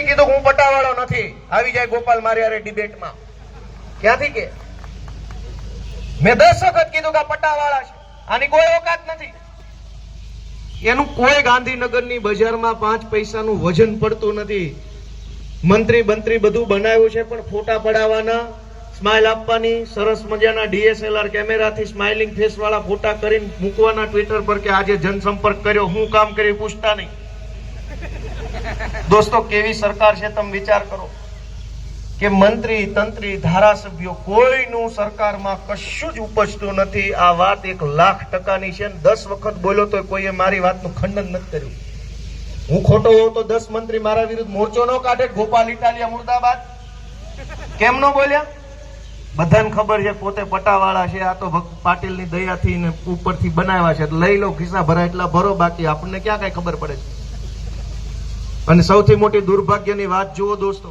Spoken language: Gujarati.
કીધું હું પટાવાળો નથી, આવી જાય ગોપાલ મારી હારે ડિબેટમાં. ક્યાંથી કે મેં 10 વખત કીધું કે પટાવાળા છે, આની કોઈ ઓકાત નથી. એનું કોઈ ગાંધીનગરની બજારમાં 5 પૈસાનું વજન પડતું નથી. મંત્રી બંત્રી બધું બનાવ્યું છે, પણ ફોટા પડાવવાના, સ્માઇલ આપવાની, સરસ મજાના DSLR કેમેરાથી સ્માઇલિંગ ફેસ વાળા ફોટા કરીને મૂકવાના ટ્વિટર પર કે આજે જનસંપર્ક કર્યો, હું કામ કર્યું પૂછતા નહીં. દોસ્તો, કેવી સરકાર છે તમે વિચાર કરો કે મંત્રી તંત્રી ધારાસભ્યો કોઈનું સરકારમાં કશું જ ઉપજતું નથી. આ વાત 1,00,000% છે. 10 વખત બોલ્યો તો કોઈએ મારી વાતનું ખંડન નથી કર્યું. હું ખોટો હોઉં તો 10 મંત્રી મારા વિરુદ્ધ મોરચો ન કાઢે, ગોપાલ ઇટાલિયા મુર્દાબાદ કેમ ન બોલ્યા? બધાને ખબર છે પોતે પટાવાળા છે, આ તો પાટીલની દયાથી ને ઉપરથી બનાવ્યા છે, લઈ લો, ખિસ્સા ભરાય એટલા ભરો, બાકી આપણને ક્યાં કઈ ખબર પડે છે. અને સૌથી મોટી દુર્ભાગ્યની વાત જુઓ દોસ્તો,